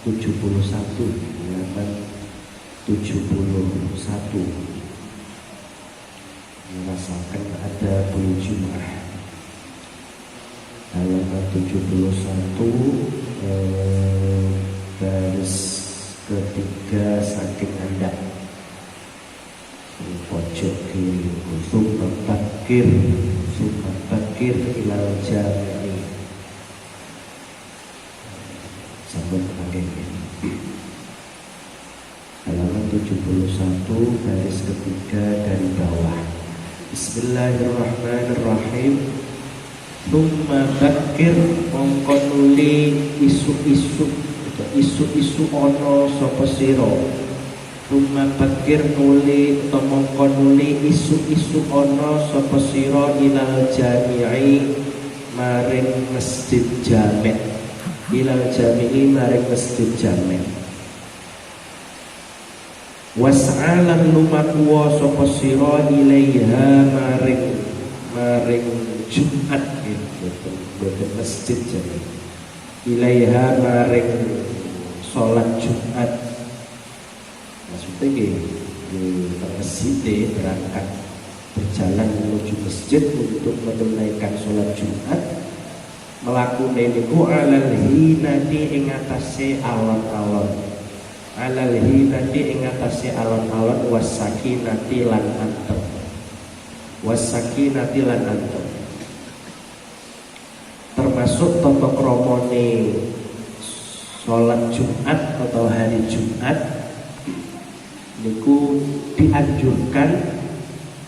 71 halaman 71 merasakan ada bulu Jum'ah halaman 71 garis ketiga saking anda pojok kiri summa bakir ilal jami'i sambut pakai halaman 71 garis ketiga dari bawah. Bismillahirrahmanirrahim. Summa bakir mongko nuli isu-isu ono sapa sira. Summa bakir nuli mongko nuli isu-isu ono sapa sira ilal jami'i maring masjid jami'. Ilal jami'i maring masjid jami'. Was'alan lumakwa sapa sira ilaiha maring Jumat boten masjid jami'. Ilaiha maring salat Jumat. Maksudnya di masjid berangkat berjalan menuju masjid untuk menunaikan salat Jumat. Melakune niku alal hinati ing atase alon-alon. Alal hinati ing atase alon-alon wasakinati lan antem. Wasakinati lan antem. Termasuk tata kramane salat Jumat atau hari Jumat niku dianjurkan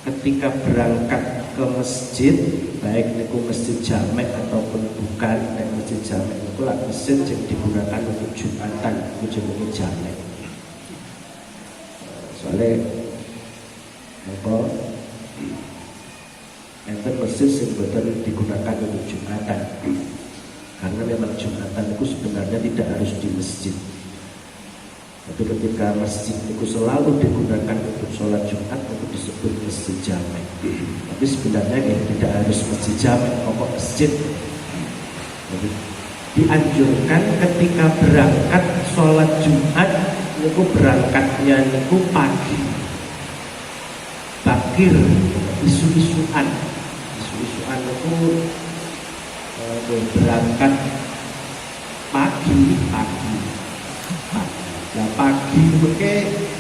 ketika berangkat ke masjid, baik niku masjid jamek ataupun bukan. Dan masjid jamek niku lah masjid yang digunakan untuk Jumatan, itu jenenge jamek. Soalnya apa? Enten masjid yang betul digunakan untuk Jumatan. Karena memang Jumatan itu sebenarnya tidak harus di masjid. Tapi ketika masjid itu selalu digunakan untuk sholat Jumat, itu disebut masjid jamek. Tapi sebenarnya tidak harus masjid jamek, pokok masjid. Jadi dianjurkan ketika berangkat sholat Jumat, itu berangkatnya itu pagi. Bakir, isu-isuan itu berangkat pagi. Nah pagi mungkin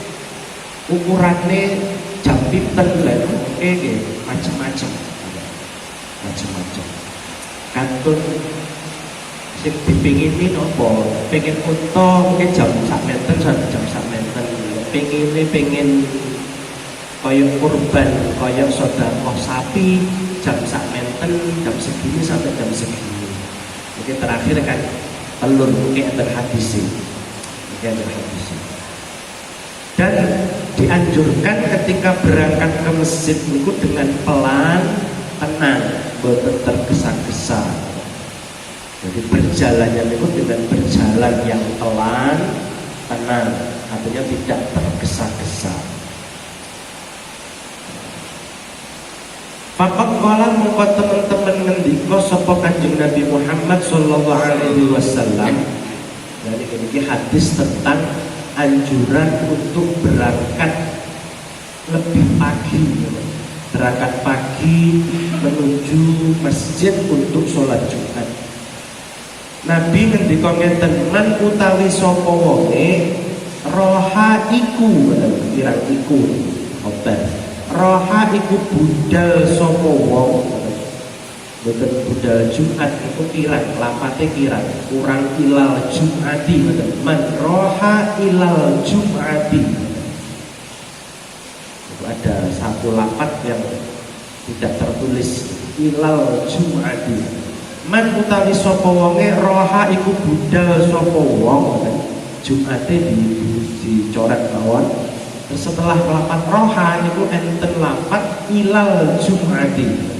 ukurannya jam pinten lah, mungkin macam-macam. Kantun sing dipingini nopo, pengen unta mungkin jam sak menten sampai jam sak menten. Pengen koyok kurban, koyok sedekah sapi jam sak menten, jam segini sampai jam segini. Mungkin terakhir kan telur mungkin terhabis. Dan dianjurkan ketika berangkat ke masjid itu dengan pelan, tenang, boten tergesa-gesa. Jadi berjalannya itu dengan berjalan yang pelan, tenang, artinya tidak tergesa-gesa. Fakat kala mongko teman-teman ngendika sapa Kanjeng Nabi Muhammad sallallahu alaihi wasallam. Jadi ini hadis tentang anjuran untuk berangkat lebih pagi, berangkat pagi menuju masjid untuk sholat Jumat. Nabi ngendika ngeten, man utawi sapa wonge roha iku, kirang iku obat. Roha iku budal sapa wong. Betul budal Jumat itu kirang, lapate kirang, kurang ilal Jumati, betul. Man roha ilal Jumati. Itu ada satu lapat yang tidak tertulis, ilal Jumati. Man utawi sapa wonge roha iku budal sapa wong, Jumate dicoret mawon. Setelah lapat roha itu enten lapat ilal Jumati.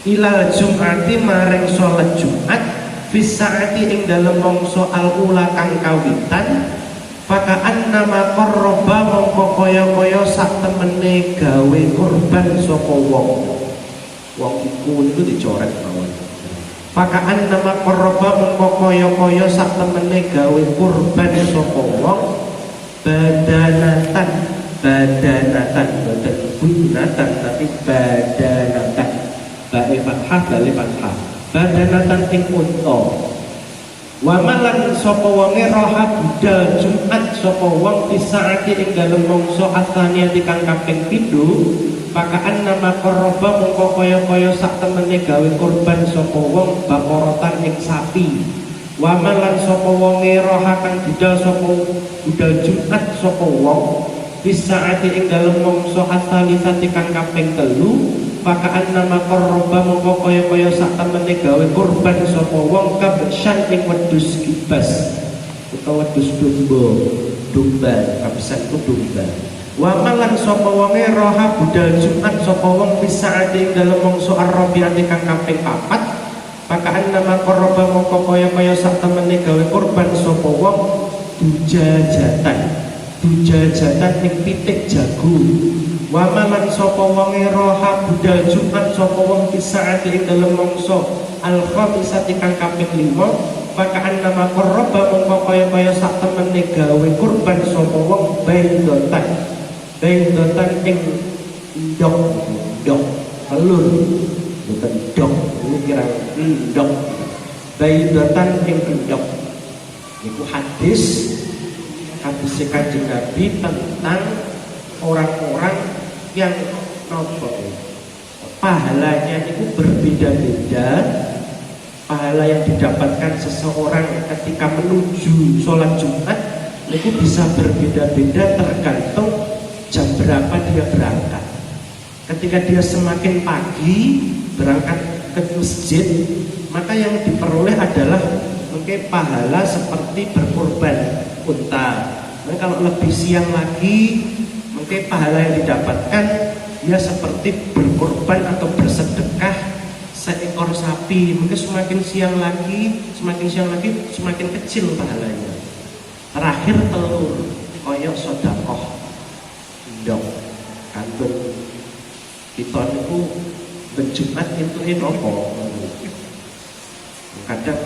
Ilal Jum'ati maring sholat Jumat fisaati ing dalem mangsa al-ula kang kawitan fakaan nama qarraba mongko kaya-kaya sak temene gawe kurban sapa wong iku dicoret mawon Pakaan nama korba mengko kaya-kaya sak temene gawe kurban sapa wong badanatan bukan gunatan tapi badanatan bae fathah bali fathah badanatan ing unta wa malan sapa wonge roha budal Jumat sapa wong isaati ing dalem mangsa asaniyati kang kaping 7 pakaan nama korba mengko kaya-kaya sak temene gawe kurban sapa wong bakorotan ing sapi wa malan sapa wonge roha kang budal sapa budal Jumat sapa wong bisaati ing dalem mangsa asalisati kang kaping 3 pakaan nama korba mengko kaya-kaya sak temene gawe kurban sapa wong kabsyan ing wedhus kibas utawa wedhus domba kabsyan ku domba wa malan sapa wonge roha budal Jumat sapa wong bisaati ing dalem mangsa arabiati kang kaping 4 pakaan nama korba mengko kaya-kaya sak temene gawe kurban sapa wong dujajatan ing pitik jago wa malan sapa wonge roha budal Jumat sapa wong bisaati ing dalem mangsa al-khamisati kang kaping 5 pakaan nama korba mengko kaya-kaya sak temene gawe kurban sapa wong baindotan ing ndok telur bukan dok ini kira ndok baindotan ing ndok iku hadis Kanjeng Nabi tentang orang-orang yang pahalanya itu berbeda-beda. Pahala yang didapatkan seseorang ketika menuju sholat Jumat itu bisa berbeda-beda tergantung jam berapa dia berangkat. Ketika dia semakin pagi berangkat ke masjid, maka yang diperoleh adalah mungkin pahala seperti berkorban unta. Nah, kalau lebih siang lagi mungkin pahala yang didapatkan dia seperti berkorban atau bersedekah seekor sapi. Mungkin semakin siang lagi semakin kecil pahalanya. Terakhir telur koyok sodakoh ndok kantun kita niku berjumat itu apa kadang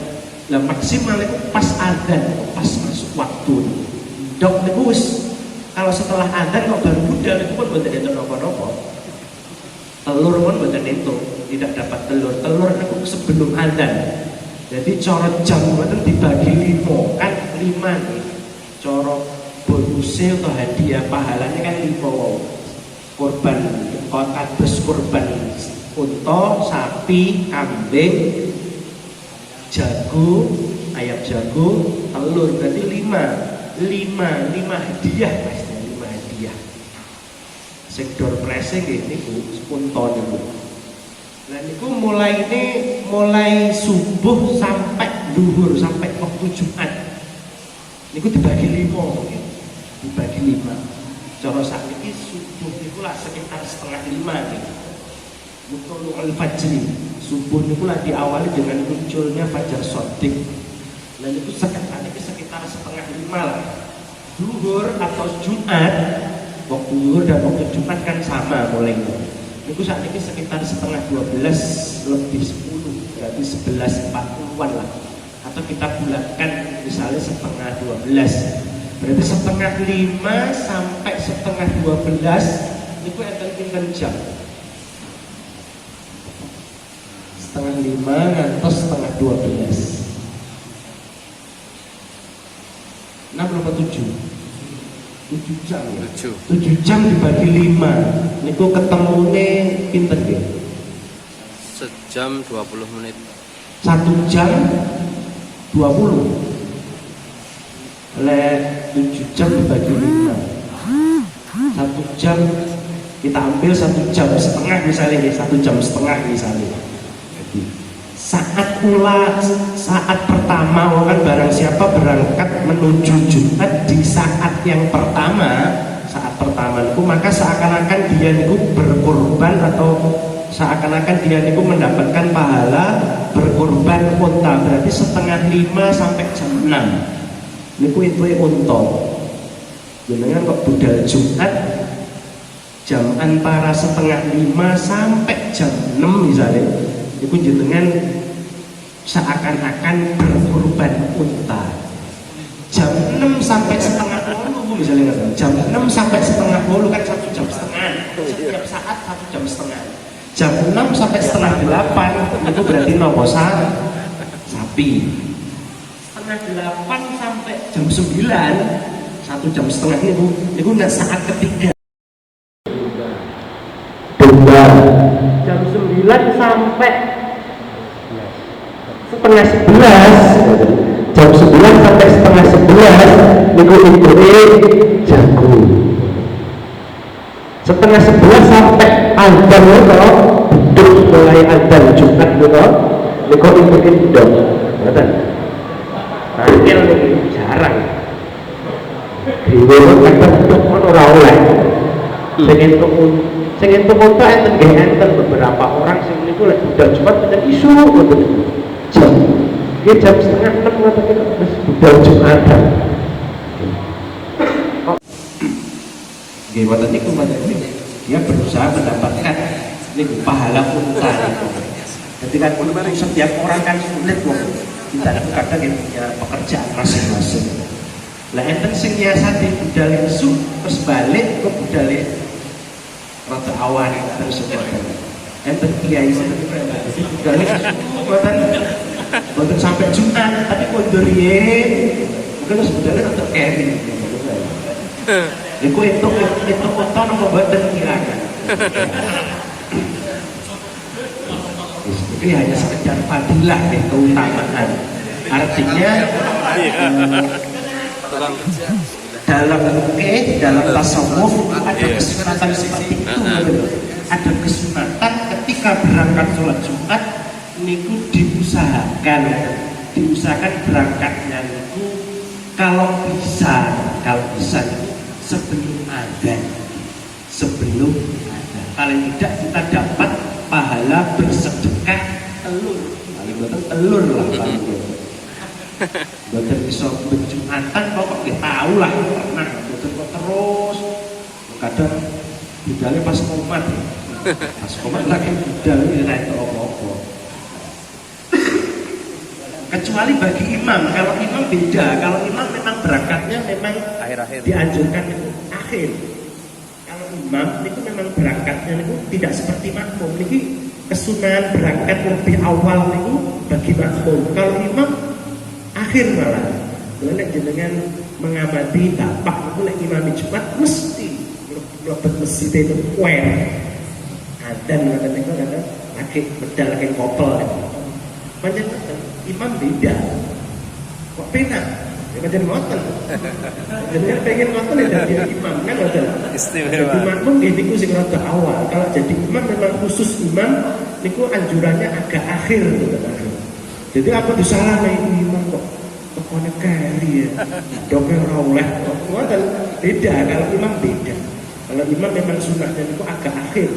lah maksimal itu pas adzan pas masuk waktu ndok niku kalau setelah adzan kok baru budal itu pun mboten enten napa-napa. Telur pun mboten itu, tidak dapat telur niku sebelum adzan. Jadi cara jam mboten dibagi 5 kan 5 nih. Cara bonuse atau hadiah pahalanya kan 5 korban kados korban unta, sapi, kambing, jago, ayam jago, telur berarti 5 hadiah pasti 5 hadiah. Sektor prese niku unta niku. Lah niku mulai subuh sampai zuhur sampai waktu Jumat. Niku dibagi 5 mungkin. Dibagi 5. Cara sakniki subuh niku lah sekitar 4:30 gitu. Mutlul fajri. Subuh niku lah diawali dengan munculnya fajar shadiq. Lah niku sekitar 4:30 lah. Zuhur atau Jumat, waktu zuhur dan waktu Jumat kan sama mulainya. Niku sakniki sekitar 11:30 lebih 10, berarti 11:40-an lah. Atau kita bulatkan misalnya 11:30. Berarti 11:30 sampai 11:30 niku enten pinten jam? 11:30 ngantos 11:30. 6 berapa 7? 7 jam ya? 7 jam dibagi 5 niku ketemune pinten ya? Sejam 20 menit. 1 jam 20. Oleh 7 jam dibagi 5 1 jam kita ambil 1 jam setengah misalnya 1 jam setengah misalnya. Jadi saat pertama kan barang siapa berangkat menuju Jumat di saat yang pertama itu maka seakan-akan dia niku berkorban atau seakan-akan dia niku mendapatkan pahala berkorban unta. Berarti 4:30 sampai jam 6 niku itu unta. Jenengan kok budal Jumat jam antara 4:30 sampai jam 6 misalnya, niku jenengan seakan-akan berkorban unta. Jam 6 sampai setengah 8 misalnya kan, jam 6 sampai setengah 8 kan 1 jam setengah, setiap saat 1 jam setengah. Jam 6 sampai setengah 8 itu berarti nopo sapi. Setengah 8 sampai jam 9 1 jam setengah itu udah saat ketiga. Domba jam 9 sampai setengah 11, jam 9 sampai setengah 11 niku jagung. Setengah 11 sampai adzan niku beduk mulai adzan Jumat niku itu ndok. Ngoten. Angel niki jarang. Dhewe kadang beduk ora oleh. Sing entuk unta enten nggih enten beberapa orang sing niku lek budal Jumat enten isu ngoten. Jam setengah 6 ngoten niku wis budal Jumatan. Nggih wonten niku dia berusaha mendapatkan niku pahala unta niku. Ketika setiap orang kan sulit wong kita kadang yang punya pekerjaan masing-masing. Lah enten sing nyiasati budal isu terus balik ke budal rada awan terus enten kiai sing budal boten sampai Jumat tapi kondoriye mungkin sebetulnya untuk carry itu foto nopo boten kirangan itu hanya sekedar fadilah keutamaan artinya dalam dalam tasawuf ada kesunatan seperti itu ada kesunatan ketika berangkat sholat Jumat niku diusahakan berangkatnya niku kalau bisa sebelum adzan paling tidak kita dapat pahala bersedekah telur paling betul telur lah paling betul bisa berjumatan pokok kita tahu lah pernah betul terus kadang budalnya pas komat lagi budalnya naik apa-apa kecuali bagi imam. Kalau imam beda, kalau imam memang berangkatnya memang akhir-akhir dianjurkan itu akhir. Kalau imam itu memang berangkatnya itu tidak seperti makmum. Ini kesunahan berangkat lebih awal itu bagi makmum. Kalau imam akhir malah. Boleh jenengan mengamati bapak itu lek imam Jumat mesti mlebet masjid itu kuwer. Adzan ngoten niku lagi medal lagi kopel. Panjenengan imam beda kok penak ya macam ngoten jadi pengen ngoten ya jadi imam kan ngoten istimewa jadi makmum niku sing rada awal kalau jadi imam memang khusus imam niku anjurannya agak akhir gitu akhir jadi apa disalahnya imam kok tekone kali ya doke ora oleh ngoten beda kalau imam beda kalau imam memang sunahnya niku agak akhir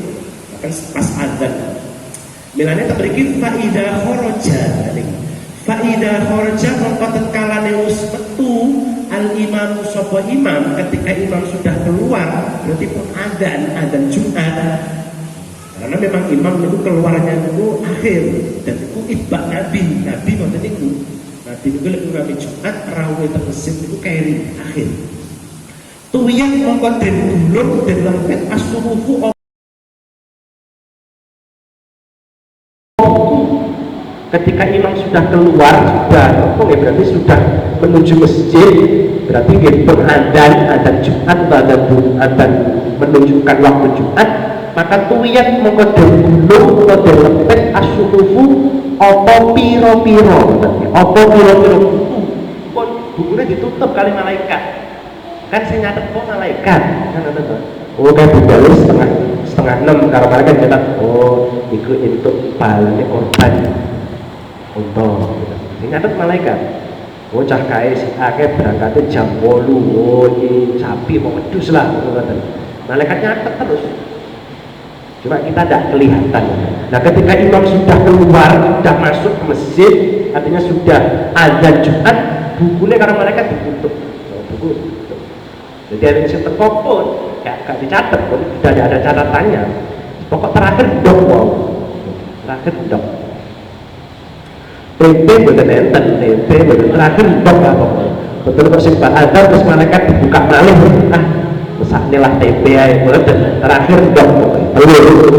bahkan pas adzan milane tak beri faida kharaja faida kharaja mongko tetkalane wis metu al imam sapa imam ketika imam sudah keluar berarti pun adzan Jumat karena memang imam itu keluarnya itu akhir dan itu itba nabi ngoten niku nabi niku lek imam Jumat rawuh teng masjid niku keri akhir tuyang mongko den dulur den lempet asurufu ketika imam sudah keluar berarti sudah menuju masjid berarti adzan Jumat adzan menunjukkan waktu Jumat maka tuyat mengkodem dulu mengkodem lepet asyurufu apa piro-piro bukunya ditutup kali malaikat kan saya nyatet kok malaikat kayak budalnya setengah 6 karena malaikat nyatet itu untuk balanya korban untuk nyatet malaikat cah kae si akeh berangkatnya jam 8 ini sapi mau wedhus lah malaikat nyatet terus cuma kita tidak kelihatan. Nah ketika imam sudah keluar sudah masuk ke masjid artinya sudah adzan Jumat bukunya karena malaikat ditutup buku ditutup. Jadi ada yang teko pun gak dicatat pun sudah ada catatannya pokok terakhir dok terakhir dok tempe mboten enten, tempe mboten terakhir ndok apa. Betul kok sing ada terus malaikat dibuka malih. Ah, mesakne lah tempe ae mboten. Terakhir ndok telur.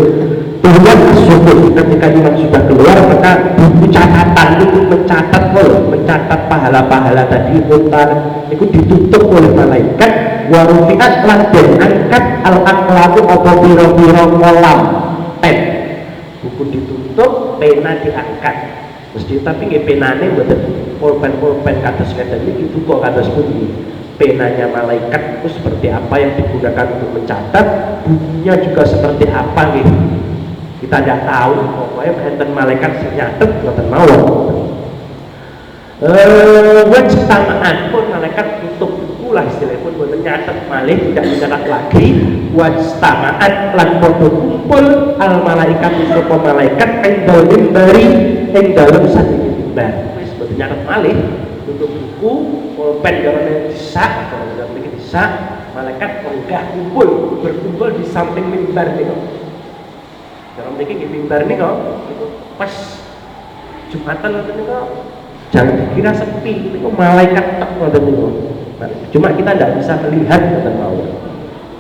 Tuhan syukur ketika iman sudah keluar maka buku catatan itu mencatat pahala-pahala tadi untar itu ditutup oleh malaikat warufiat lan den angkat al-aqlamu apa pira-pira kolam pen buku ditutup pena diangkat mesti tapi nggih penane mboten pulpen kados ngeten iki buku kados pundi penanya malaikat itu seperti apa yang digunakan untuk mencatat bukunya juga seperti apa nih kita tidak tahu pokoknya enten malaikat senyatet ngoten mawon wajtamaan pun malaikat tutup buku lah istilahnya pun buat nyatet malih tidak mencatat lagi wajtamaan lan podo kumpul al malaikat sapa malaikat endal mimbari ing dalem satu mimbar wis boten nyatet malih tutup buku pulpen karena disak kalau sudah bikin disak malaikat enggak berkumpul di samping mimbar niku. Dalam bikin mimbar nih kok, itu pas Jumatan nanti kok, jangan dikira sepi, itu malaikat tak nanti kok. Cuma kita tidak bisa melihat nanti mau,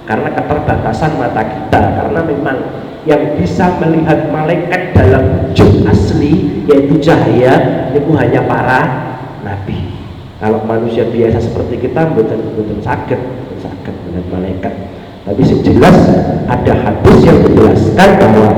karena keterbatasan mata kita, karena memang yang bisa melihat malaikat dalam wujud asli yaitu cahaya itu hanya para nabi. Kalau manusia biasa seperti kita, betul sakit melihat malaikat. Tapi sejelas ada hadis yang menjelaskan bahwa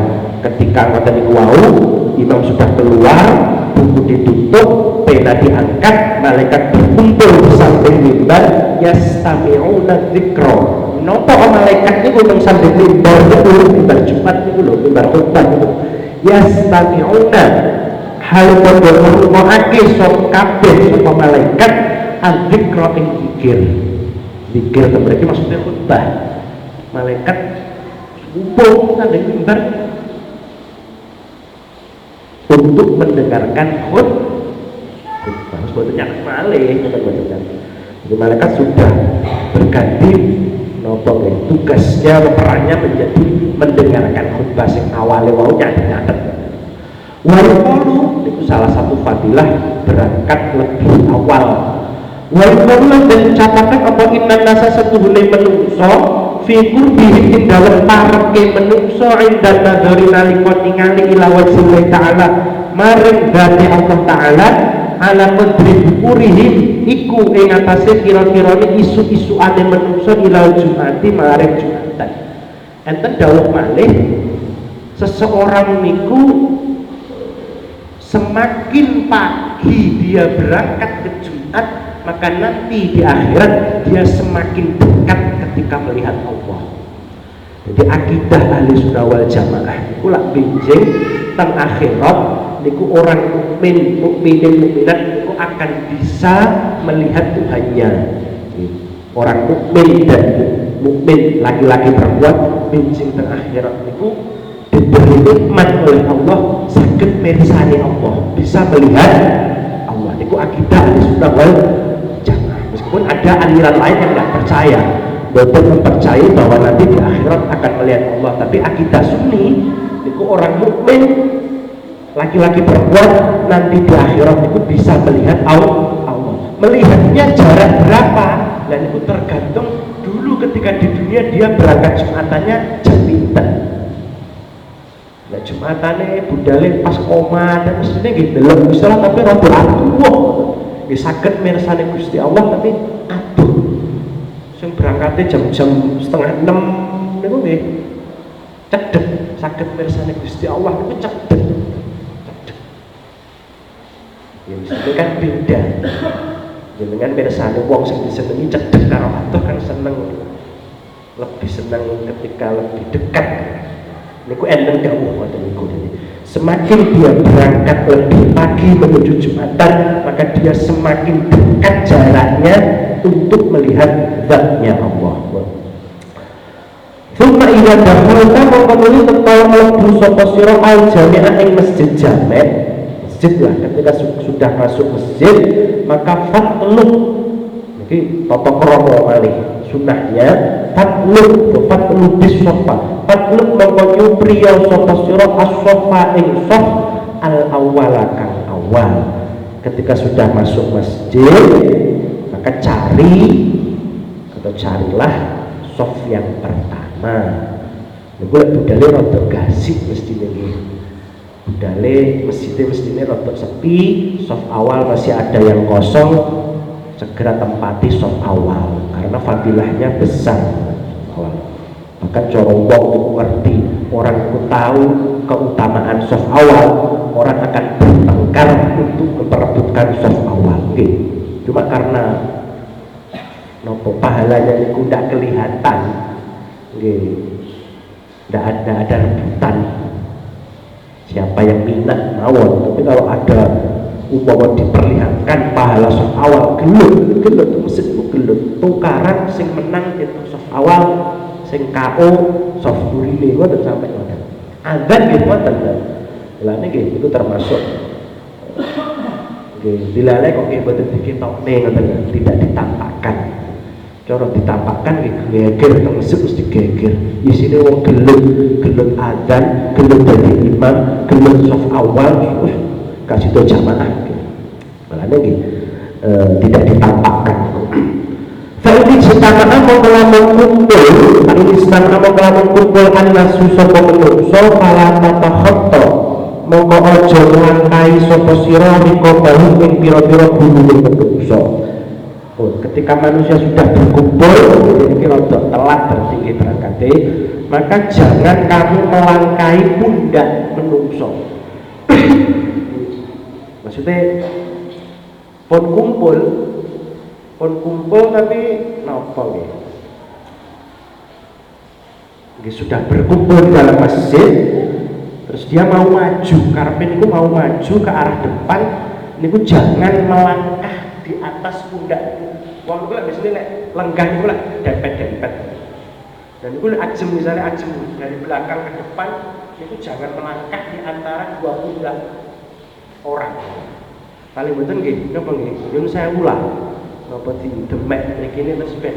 ketika ngoten niku wau imam sudah keluar, buku ditutup, pena diangkat, malaikat berkumpul di samping mimbar yastami'una dzikra. Napa malaikat niku teng samping mimbar niku mimbar Jumat niku lho, mimbar khutbah niku. Yastami'una hal padha ngrungokake sapa kabeh sapa malaikat adzikra ing zikir. Zikir mriki maksudnya khutbah. Malaikat kumpul di mimbar untuk mendengarkan khutbah. Sebetulnya malih jadi malaikat sudah berganti tugasnya perannya menjadi mendengarkan khutbah sing awale wau nyatet. Walau itu salah satu fadilah berangkat lebih awal. Walau dan catatan apa inna nasa setuhune menungso fi qurbihim ing dalem pareke menungso inda nadhari nalika ningali ila wajhi ta'ala maring dzati Allah taala ala qadri bukurihim iku ing atase kira-kirane isu-isuane menungso ila Jumati maring Jumatan. Enten dawuh malih seseorang niku semakin pagi dia berangkat ke Jumat maka nanti di akhirat dia semakin dekat ketika melihat Allah. Jadi akidah ahli sunnah wal jamaah niku lak benjing teng akhirat niku orang mukminat niku akan bisa melihat Tuhannya. Orang mukmin dan mukmin laki-laki perempuan benjing teng akhirat niku diberi nikmat oleh Allah saged mirsani Allah, bisa melihat Allah. Niku akidah ahli sunnah wal jamaah. Meskipun ada aliran lain yang tidak percaya, betul mempercayai bahwa nanti di akhirat akan melihat Allah, tapi akidah sunni itu orang mukmin laki-laki perempuan nanti di akhirat itu bisa melihat Allah. Melihatnya jarak berapa? Dan itu tergantung dulu ketika di dunia dia berangkat Jumatannya jam pinten. Nah Jumatannya budale pas koma dan mestinya gitu dalam misalnya tapi rada atuh. Nggih saged mirsani Gusti Allah tapi aduh. Sing berangkatnya jam-jam 5:30 niku nggih cedhek saged mirsani Gusti Allah niku cedhek. Ya mesti kan beda. Jenengan mirsani wong sing disenengi cedhek karo atuh kan seneng. Lebih senang ketika lebih dekat. Niku enten dawuh ngoten niku. Semakin dia berangkat lebih pagi menuju Jumatan, maka dia semakin dekat jaraknya untuk melihat zatnya Allah. Suma iya dakhalta mongko tetap mlebu sapa sira al jami'ah ing masjid jamek. Masjid lah ketika sudah masuk masjid maka fatlub iki tata krama malih sunahnya fatlub bisofa fatlub mongko nyupriya sapa sira as-sofa ing sof al awwala kang awal ketika sudah masuk masjid maka carilah sof yang pertama. Niku lek budale rada gasik mestine nggih. Budale mestine rada sepi, sof awal masih ada yang kosong, segera tempati sof awal karena fadilahnya besar awal. Bahkan cara wong itu ngerti, orang itu tahu keutamaan sof awal, orang akan bertengkar untuk memperebutkan sof awal. Oke. Cuma karena nopo pahalanya itu tidak kelihatan, tidak ada rebutan siapa yang minat mawon. Tapi kalau ada umpama diperlihatkan pahala sof awal, gelut masjid itu gelut, tukaran sing menang itu sof awal, sing KO sof burine ngoten sampai ngoten. Azan gitu ngoten. Lah niki itu termasuk nggih dilale kok nggih boten dikitokne ngoten, tidak ditampakkan. Cara ditampakkan nggih geger teng masjid mesti geger. Isine wong gelut azan, gelut dadi imam, gelut sof awal wis kasih to jamaah. Lah niki tidak ditampakkan. Fa'idhi jitama'a mengelamun kumpul Fa'idhi jitama'a mengelamun kumpul An-nasu sopo menungso Fala tatakhotto Mongko ojo melangkai sopo siro Riko bahu yang piro-piro bulu menungso. Ketika manusia sudah berkumpul ini rodok telat bertinggi berangkate, maka jangan kamu melangkai pundak menungso. Maksudnya pun kumpul tapi nopo nggih sudah berkumpul di dalam masjid, terus dia mau maju karena niku mau maju ke arah depan niku jangan melangkah di atas pundak itu. Wong niku lek biasane lenggah niku lek dempet-dempet. Dan niku ajem misalnya ajem dari belakang ke depan itu jangan melangkah di antara dua pundak orang. Paling betul nggih napa nggih? Yen saya ulang napa di demek mriki ini terus ben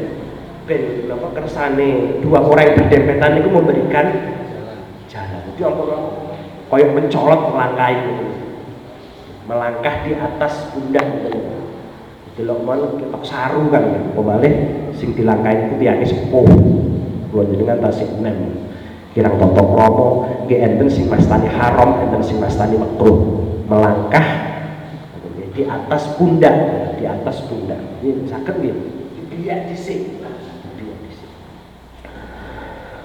napa kersane dua orang yang berdempetan itu memberikan jalan. Jadi apa koyo mencolot melangkah di atas pundak gitu. Delok men ketok saru kan ya. Pemale sing dilangkahi ku tiyane sepuh. Kula jenengan tasik enem. Kirang toto kromo nggih enten sing mastani haram, enten sing mastani makruh. Melangkah di atas pundak, ini sakit gitu, dia disik.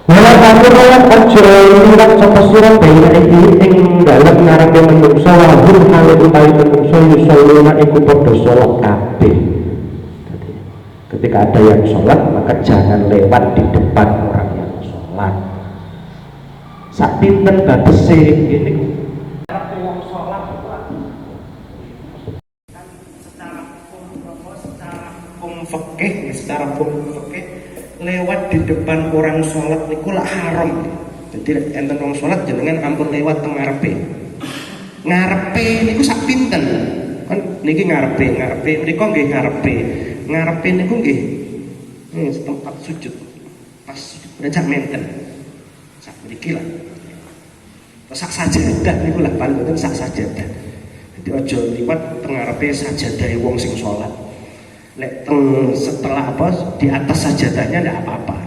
Walau kamu rawat ojo liwat sapa sira bayi ing dalem ngarepe menungso wahur kali utawi menungso yusoluna iku padha salat kabeh. Ketika ada yang sholat maka jangan lewat di depan orang yang sholat. Sak pinten babese ngene secara fikih lewat di depan orang sholat niku lah haram. Jadi enten orang sholat jenengan ampun lewat teng ngarepe niku sak pinten kan niki ngarepe mriku nggih ngarepe niku nggih tempat sujud pas sujud rejak menten sak mriki lah sak sajadah niku lah paling penting sak sajadah. Jadi aja liwat teng ngarepe sajadahe wong sing sholat. Setelah di atas sajadahnya tidak apa-apa.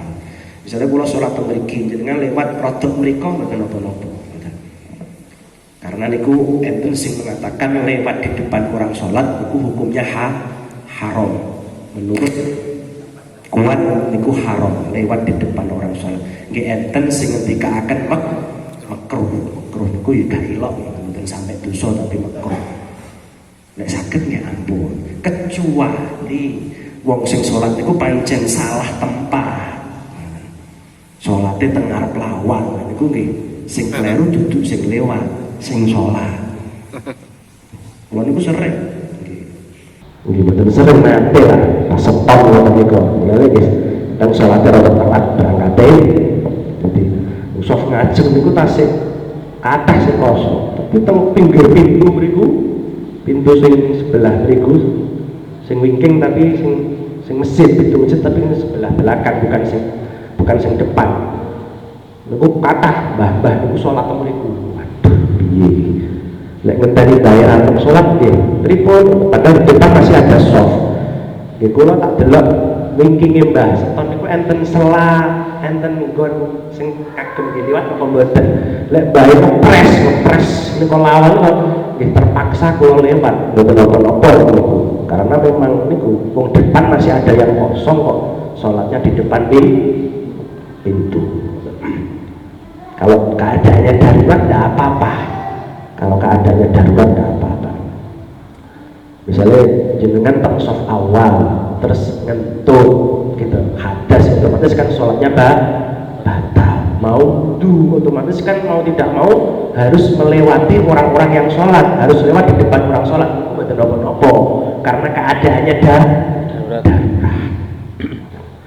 Misalnya kalau sholat mriki jenengan lewat rodok mriko mboten napa-napa. Karena niku enten sing mengatakan lewat di depan orang sholat niku hukumnya haram. Menurut kuat niku haram lewat di depan orang sholat. Nggih enten sing ngendikaaken makruh niku ya gak ilok mboten sampai dosa tapi makruh. Nek saged nggih ampun, kecuali wong sing salat niku pancen salah tempat. Salate teng ngarep lawang niku nggih sing kleru duduk sing lewat, sing salat. Kula niku sering nggih mboten sering nate lah, pas stop ngoten niku. Lha nggih teng salate rada telat berangkate. Dadi usah ngajeng niku tasih kathah sing kosong. Tapi teng pinggir pintu mriku pintu sing sebelah mriku sing wingking tapi sing masjid, pintu masjid tapi sebelah belakang bukan sing depan. Niku kathah mbah-mbah niku salat teng mriku. Waduh piye. Lek ngenteni bayar untuk sholat nggih pripun, padahal di depan masih ada soft. Nggih kula tak delok wingkinge Mbah Seton niku enten selah, enten nggon sing kagem nggih liwat apa mboten. Lek Mbah ngepres niku lawan kok nggih terpaksa kula lewat mboten napa-napa niku. Karena memang niku wong depan masih ada yang kosong kok, sholatnya di depan pintu. Kalau keadaannya darurat tidak apa-apa. Kalau keadaannya darurat tidak apa-apa. Misalnya jenengan tak soft awal terus ngentuk gitu hadas, otomatis kan sholatnya batal. Mau otomatis kan mau tidak mau harus melewati orang-orang yang sholat, harus lewat di depan orang sholat. Betul nopo-nopo karena keadaannya darurat.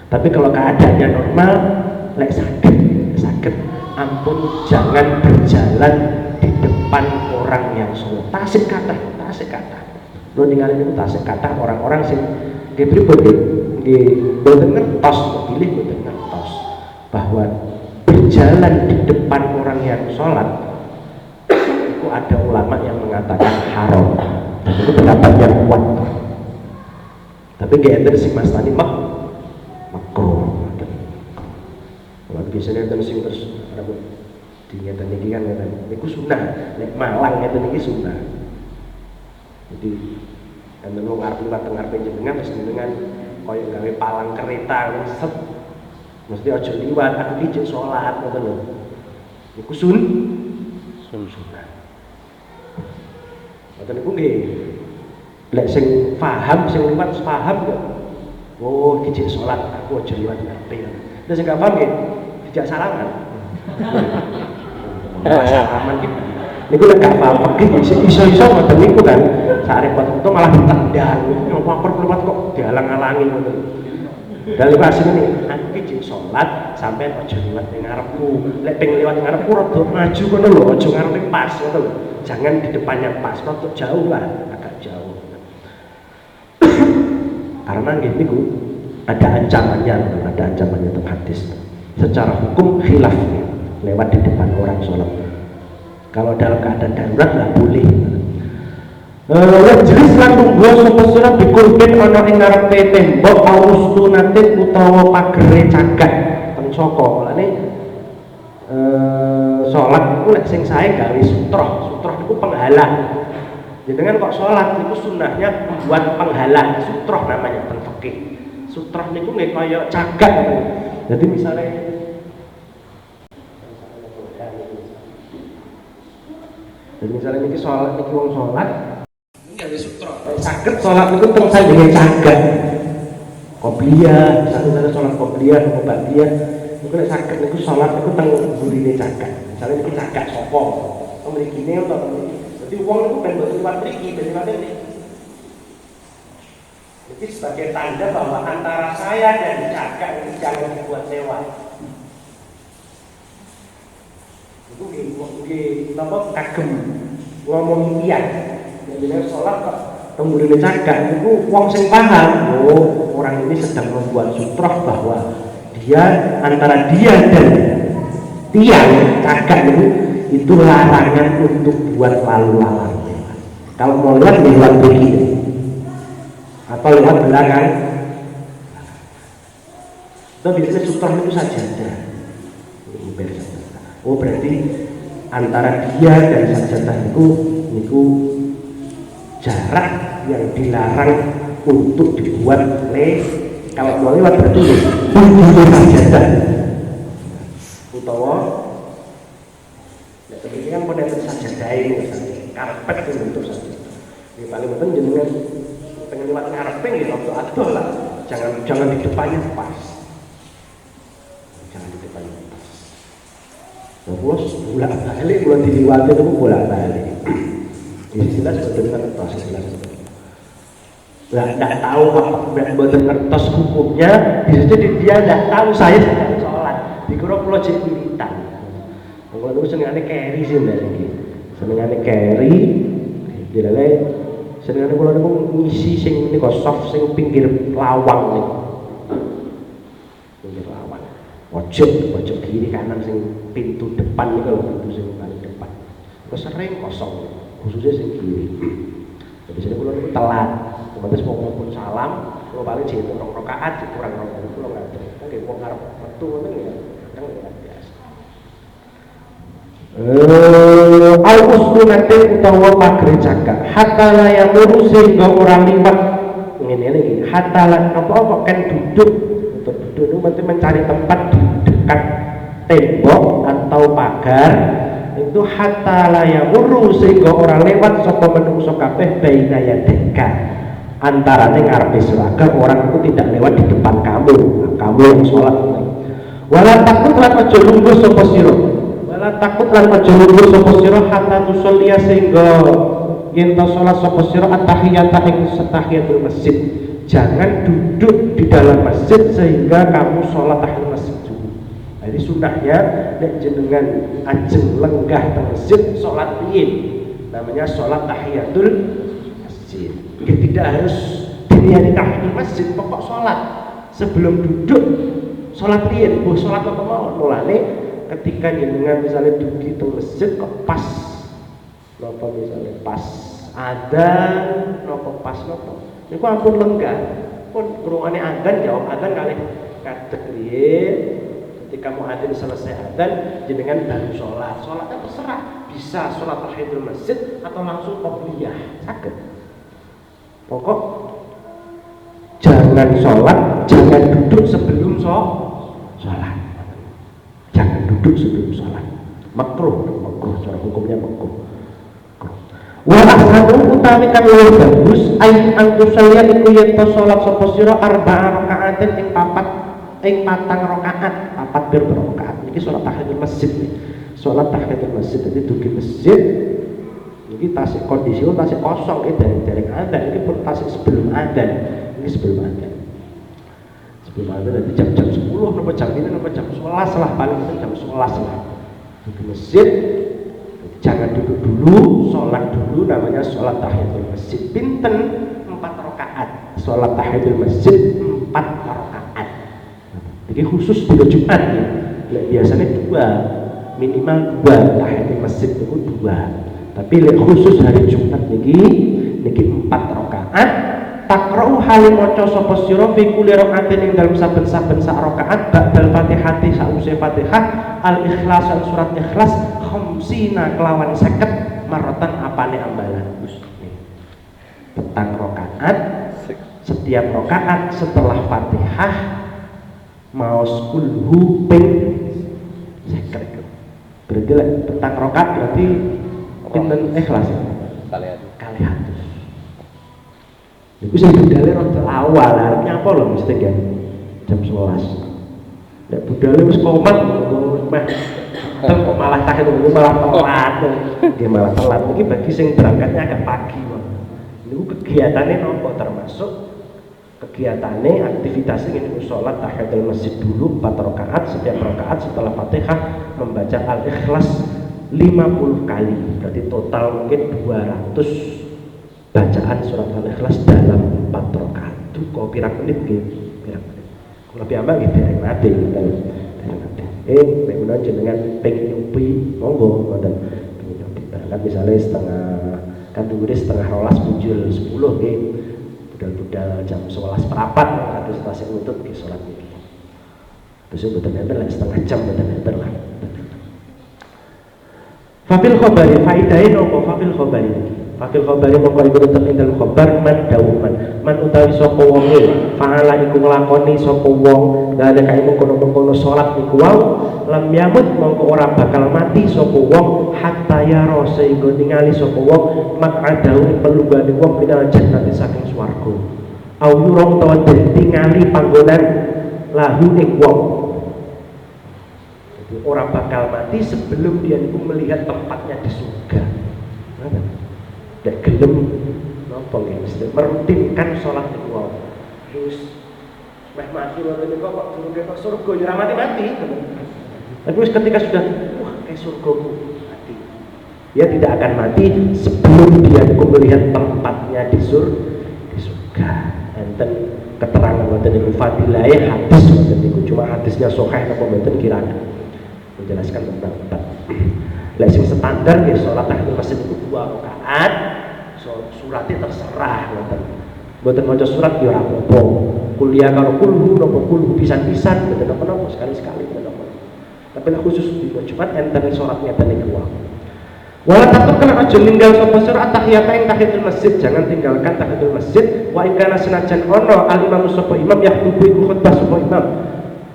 Tapi kalau keadaannya normal, lek sakit, ampun jangan berjalan di depan orang yang sholat. Tasik kata. Lo ninggalin itu tasik kata orang-orang sing pripun nggih boten ngertos, pilih boten ngertos bahwa berjalan di depan orang yang sholat itu ada ulama yang mengatakan haram. Dan itu pendapat yang kuat. Tapi nggak enten sing mas tani makruh. Kalau biasanya enten sing terus ada dinyatan iki kan niku sunah, nek Malang ngeten iki sunah. Jadi enten wong arep liwat teng arepe jenengan terus jenengan koyo gawe palang kereta set. Mesti aja liwat aku iki salat ngoten lho. Niku sunah. Ngoten niku nggih. Lek sing paham, sing liwat paham kok. Oh, iki salat aku aja liwat ngarepe. Lek sing gak paham nggih, dijak salaman. Salaman iki niku lek gak paham fikih iso-iso ngoten niku kan. Sak repot itu malah ditendang. Ngopor liwat kok dihalang-halangi ngoten. Dan liwat sini aku iki salat sampean aja liwat ning ngarepku. Lek pengen liwat ngarepku rada maju ngono lho, aja ngarepe pas ngoten lho. Jangan di depannya pas, rada jauh lah, agak jauh. Karena niku ada ancamannya untuk hadis. Secara hukum khilaf lewat di depan orang sholat. Kalau dalam keadaan darurat nggak boleh. Jenis lan tunggu supaya dikulpit ana ing ngarepe tembok austunatin utawa pagere cagak teng saka. Lane salat niku lek sing sae gawe sutroh niku penghalang. Jenengan kok salat niku sunahnya membuat penghalang, sutroh namanya teng fikih. Sutroh niku nggih kaya cagak. Jadi misalnya niki salat niki wong salat gawe sutroh. Saged salat niku teng sandinge cagak. Qobliyah, misalnya salat qobliyah atau ba'diyah, niku nek saged niku salat niku teng burine cagak. Misalnya niki cagak sapa? Mrikine utawa mriki. Jadi wong niku ben mboten liwat mriki, ben liwat mriki. Jadi sebagai tanda bahwa antara saya dan cagak ini jangan dibuat lewat. Itu nggih napa kagem ngomong iya. Jadi sholat kok tembune cagak itu wong sing paham. Oh, orang ini sedang membuat sutroh bahwa dia antara dia dan tiang cagak itu larangan untuk buat lalu lalang. Kalau mau lewat begini atau lewat belakang, itu biasanya sutroh itu sajadah. Oh, berarti antara dia dan sajadah itu jarak yang dilarang untuk dibuat kalau mau lewat berarti bukan sajadah utawa ya ini kan pada sajadah ini misalnya karpet itu bentuk sajadah ini paling penting jenengan pengen lewat karpet ya waktu adoh lah jangan di depannya pas terus bolak-balik kalau dilewati itu bolak-balik. Istilah sebetulnya kertas istilah sebetulnya. Nggak tahu apa buatan kertas hukumnya, bisa jadi dia nggak tahu saya sedang sholat. Dikira pulau jadi militan. Kalau itu senengane carry sih dari senengane carry, jadi senengane pulau itu ngisi sing ini kok soft sing pinggir lawang nih. Pojok kiri kanan sing pintu depan nih kalau pintu sing paling depan. Kok sering kosong. khususnya sing kiri. Jadi sini kula niku telat. Otomatis mau pun salam, kula paling dihitung rong rakaat, kurang rong kali kula ngatur. Kan nggih wong arep metu ngoten ya. Kadang ya biasa. Al-ustunate utawa pagre cakak hatta la yamuru sehingga orang liwat ngene iki hatta la apa kan duduk untuk duduk itu berarti mencari tempat di dekat tembok atau pagar itu hatta la yamuru sehingga orang lewat sapa menungso kabeh baina yadika antarane ngarepe sira agar orang itu tidak lewat di depan kamu yang sholat wala takut lan aja lungguh sapa sira wala takut lan aja lungguh sapa sira hatta tusolliya sehingga yen ta salat sapa sira at-tahiyata ing tahiyatul masjid jangan duduk di dalam masjid sehingga kamu sholat tahiyatul masjid dulu. Jadi sunahnya nek jenengan ajeng lenggah teng masjid sholat riyin namanya sholat tahiyatul masjid. Ya, tidak harus diniati tahiyatul masjid pokok sholat sebelum duduk sholat riyin bu sholat apa mau mulane ketika jenengan misalnya duduk di masjid kok pas napa misalnya pas adzan napa pas napa niku ampun lenggah pun krungane adzan jawab adzan kalih kadek riyin ketika mau adzan selesai adzan jenengan baru sholatnya terserah bisa sholat tahiyatul masjid atau langsung qobliyah saged pokok jangan sholat jangan duduk sebelum sholat jangan duduk sebelum sholat makruh cara hukumnya makruh wa ahsanu utawi kang luwih bagus ay angkusaya iku yen to salat sapa sira arba'a rakaatin ing patang rakaat papat bir rakaat iki salat tahiyatul masjid salat tahiyatul masjid dadi dugi masjid iki tasik kondisi tasik kosong iki dereng adzan iki pun tasik sebelum adzan ini sebelum adzan nanti jam 10 napa jam ini napa jam 11 lah paling jam 11 lah dugi masjid jangan duduk dulu, sholat dulu namanya sholat tahiyatul masjid pinten 4 rakaat sholat tahiyatul masjid 4 rakaat jadi khusus di Jumat ya biasanya 2 minimal 2 tahiyatul masjid itu 2 tapi khusus hari Jumat niki 4 rakaat takra'u hale maca sapa sira fi kulli rakaatin ing dalem saben-saben sak rakaat ba'dal Fatihati sause Fatihah al-Ikhlas surat Ikhlas khamsina kelawan 50 maratan apane ambalan petang rakaat setiap rakaat setelah Fatihah maos kulhu ping 50 berarti petang rakaat berarti pinten Ikhlas kali 100 itu sih budale rada awal arepnya apa lho mesti kan jam 11 nek budale wis komat kok malah tahiyatul malah telat nggih malah telat iki bagi sing berangkatnya agak pagi niku kegiatane napa termasuk kegiatane aktivitasnya ini sholat tahiyatul masjid dulu 4 rakaat setiap rakaat setelah Fatihah membaca al-Ikhlas 50 kali berarti total mungkin 200 bacaan surat al-Ikhlas dalam 4 rakaat itu kok pirang menit nggih pirang menit lebih amal gitu dereng nate nek menawa jenengan pengen nyobi monggo ngoten pengen nyobi berangkat misalnya kan dhuwure setengah 12 muncul 10 nggih budal-budal jam 11 perapat kados tasik nutut nggih salat niki terus mboten enten lah setengah jam mboten enten lah fafil khabari faidahe nopo fafil khabari Fakil khabari mongko iku tetep ing dalem khabar man dauman man utawi sapa wong faala iku nglakoni sapa wong dalem kae mengkono-mengkono salat iku wae lam yamut mongko ora bakal mati sapa wong hatta yara sehingga ningali sapa wong maq'adahu pelunggane wong minal jannati saking swarga au yurong tawa tingali panggonan lahu ing wong jadi ora bakal mati sebelum dia niku melihat tempatnya di surga tidak gelem nopo ya mesti merutinkan sholat itu wow terus mati waktu itu kok turun ke surga ya mati tapi ketika sudah wah kayak surgaku mati dia tidak akan mati sebelum dia melihat tempatnya di surga enten keterangan wonten niku fadilah hadis wonten niku cuma hadisnya sahih napa mboten kira menjelaskan tentang Lek sing standar ya sholat tahiyatul masjid itu 2 rakaat, suratnya terserah ngoten. Mboten maca surat ya ora apa-apa. Kuliah karo kulhu napa kulhu pisan-pisan mboten napa-napa sekali-sekali mboten napa. Tapi nek khusus di Jumat enten sholatnya ten niku wae. Wala tatukna aja ninggal sapa sira tahiyat ing tahiyatul masjid, jangan tinggalkan tahiyatul masjid wa in kana senajan ono al imam sapa imam yahdubu iku khutbah sapa imam.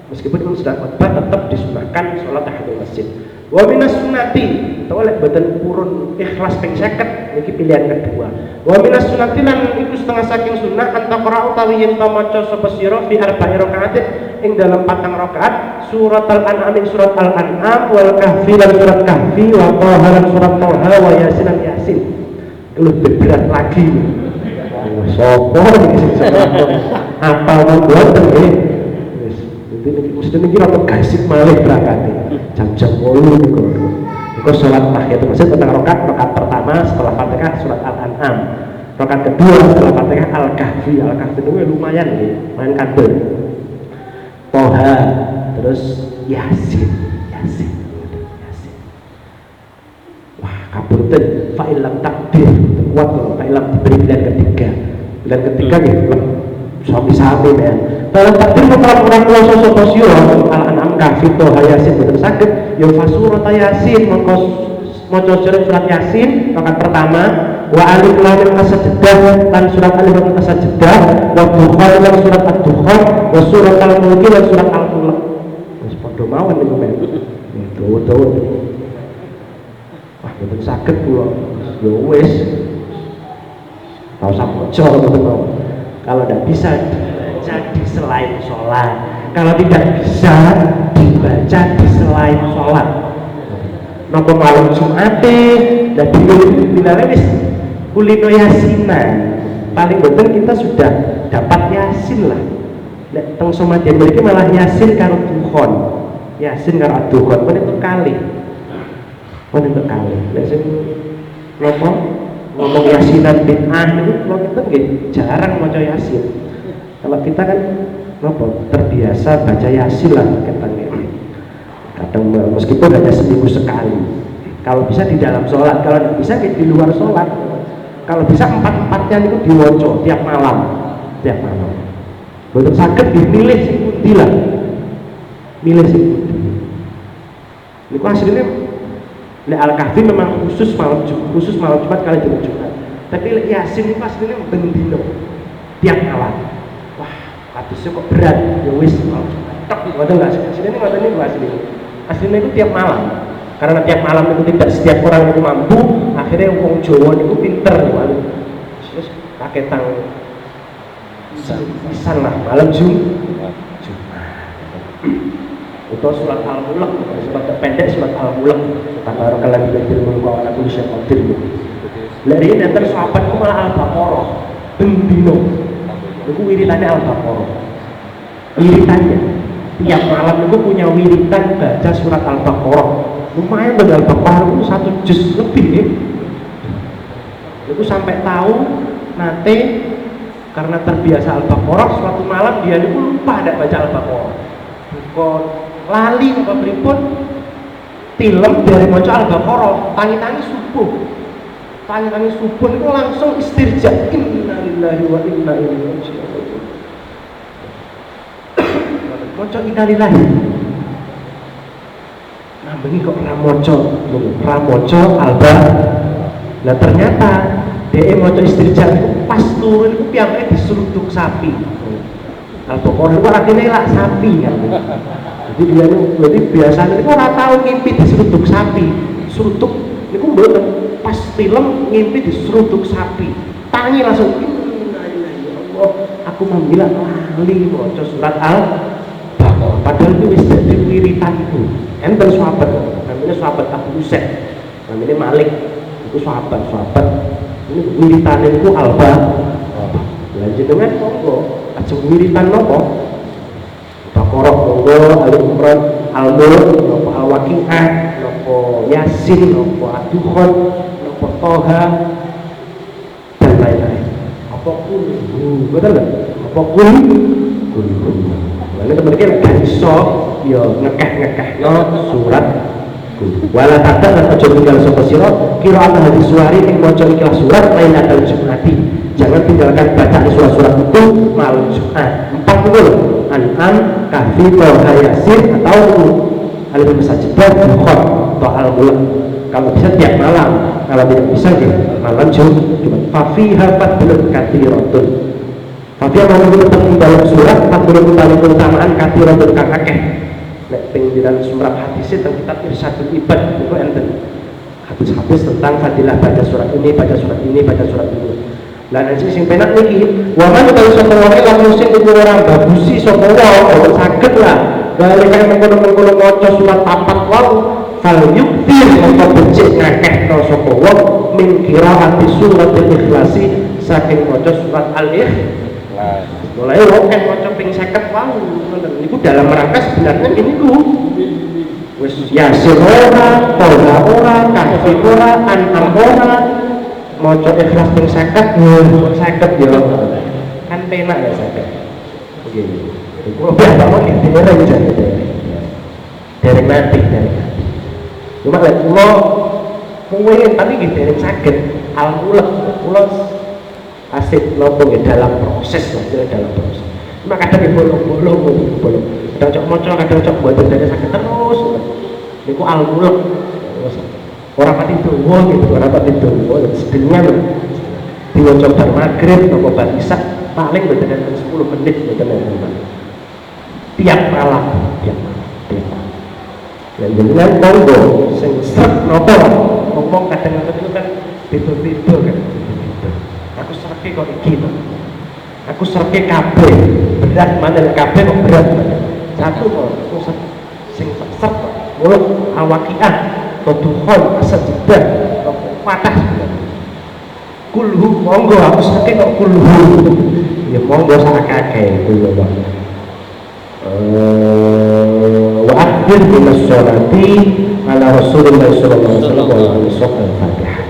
Meskipun imam sudah khutbah tetap disunahkan salat tahiyatul masjid. Wa minas sunnati utawa lek boten purun ikhlas ping 50 niki pilihan kedua. Wa minas sunnati lan iku setengah saking sunnah antaqra utawi yen maca sapa sira fi arba'i rakaat ing dalam 4 rakaat surat al-an'am surat al-an'am wal kahfi lan surat kahfi wa taha lan surat taha wa yasin lan yasin. Lebih berat lagi. Sopo iki sing apa mboten nggih. Mesti niki rada gasik malih berangkate. Jam-jam 8 niku. Niku salat tahiyatul masjid tentang rakaat pertama setelah Fatihah surat Al-An'am. Rakaat kedua setelah Fatihah Al-Kahfi. Al-Kahfi itu lumayan nggih, lumayan kadul. Toha, terus Yasin. Wah, kabuten fa illam takdir. Kuat kalau fa illam diberi pilihan ketiga. Pilihan ketiga nggih sami-sami men. Kalau takdir orang kuasa sapa sira Al-An'am Kahfi Toha Yasin boten saged ya fasurat Yasin mongko maca surat Yasin rakaat pertama wa alif lam mim as-sajdah lan surat alif lam mim as-sajdah wa dukhan lan surat ad-dukhan wa surat al-mulk lan surat al-mulk. Wis padha mawon niku men. Dawa-dawa. Wah boten saged kula. Ya wis. Ora usah maca boten mau. Kalau tidak bisa dibaca di selain sholat, kalau tidak bisa dibaca di selain sholat. Nopo malam Jumate, dan bila wis kulino yasinan, paling betul kita sudah dapat yasin lah. Nek teng somadyan mriki malah yasin karo dukhon, yasin karo dukhon, pun itu kali. Nek sing nopo ngomong yasinan bid'ah itu kalau kita nggih jarang maca yasin. Kalau kita kan terbiasa baca yasin lah kita kadang meskipun hanya seminggu sekali. Kalau bisa di dalam sholat, kalau tidak bisa di luar sholat. Kalau bisa 4-4-nya itu diwaca tiap malam. Boten saged dimilih sing pundi lah. Milih sing pundi. Niku asline lek Al-Kahfi memang khusus malam Jumat kali dina Jumat. Tapi lek Yasin itu asline ben dino tiap malam. Wah, katusnya kok berat. Ya wis malam Jumat. Tok ngoten enggak asline niku asline. Asline itu tiap malam. Karena tiap malam itu tidak setiap orang itu mampu, akhirnya wong Jawa itu pinter wae. Terus pakai tang pisan lah malam Jumat. Itu surat Al-Mulk, surat pendek surat Al-Mulk. Tabarakallahu bil mulk wa ala kulli syai'in qadir. Lha iki nenten sahabat ku malah Al-Baqarah. Bendino. Niku wiritane Al-Baqarah. Wiritannya tiap malam itu punya wiritan baca surat Al-Baqarah. Lumayan baca Al-Baqarah itu 1 juz lebih ya. Itu sampai tahu nanti karena terbiasa Al-Baqarah suatu malam dia itu lupa ada baca Al-Baqarah. Kok lali apa pripun tilem dari maca Al-Baqarah tangi-tangi subuh itu langsung istirja innalillahi wa inna ilaihi raji'un maca innalillahi nah begini kok ramoco Al-Baqarah. Nah ternyata dia maca istirja itu pas turun itu piyambake diseruduk sapi. Al-Baqarah itu artinya lah sapi kan. Jadi dia itu biasanya itu orang tahu ngimpi diseruduk sapi. Seruduk itu mboten pas film ngimpi diseruduk sapi. Tangi langsung Allah, aku membilang lali maca surat Al-Baqarah. Padahal itu wis dadi wiritan itu. Enten sahabat, namanya sahabat Abu Usaid. Namanya Malik. Itu sahabat. Ini wiritane itu Al-Baqarah. Lah jenengan monggo aja wiritan napa? Baqarah monggo, Ali Imran, Al-Mulk, napa Al-Waqi'ah, napa Yasin, napa Ad-Dukhan, napa Toha dan lain-lain. Apa kulhu? Betul enggak? Apa kulhu? Lalu teman-teman gak iso ya ngekeh-ngekehno surat Wala takda lan aja tinggal sapa sira qiraat hadis suwari ing maca ikhlas surat lain ada Jumati. Jangan tinggalkan bacaan surat-surat itu malam Jumat. 40 An'am, Kahfi, Toha, Yasin atau Al-Musajidah, Bukhor atau Al-Mulk. Kalau bisa tiap malam, kalau tidak bisa ya malam Jumat. Fafiha fadlun katsiratun. Fafiha mau di dalam surat fadlun keutamaan katsiratun kang akeh. Nek pinggiran surat hadis tentang kitab Irsyadul Ibad itu enten hadis-hadis tentang fadilah baca surat ini, baca surat ini, baca surat ini. Lah nek sing penak niki, wa man ta sapa wae lan sing kudu ora bagusi sapa wae saged lah. Bali kaya mengkono-mengkono maca surat papat wae fal yuktir mongko becik ngakeh to sapa wae min qiraati suratul ikhlasi saking maca surat al-ikhlas. Mulai oke maca ping 50 wae ngoten niku dalam rangka sebenarnya ini ku wis yasin ora, toha ora, kahfi ora, an'am ora, maca ikhlas ping 50 ya kan penak ya 50 nggih kula biasa mau dereng jane dereng mati cuma lek kula kuwi tapi nggih dereng saged al-mulk kula asik nopo nggih dalam proses dalam proses cuma kadang nggih bolong kadang cok maca kadang cok mboten dene saged terus niku al-mulk orang pati dawa gitu, orang pati dawa sedengan diwaca bar magrib nopo bar isya paling mboten 10 menit mboten tiap malam dan jenengan monggo sing sret nopo ngomong kadang itu kan beda-beda kan aku serke kok iki to aku serke kabeh berat mana kabeh kok berat satu kok aku sing seret mulut awakiah Tuduhon asal jeda patah kulhu monggo aku sakit kok kulhu ya monggo sak kakek itu ya Pak wa akhir min as-salati ala Rasulillah sallallahu alaihi wasallam wa al-Fatihah.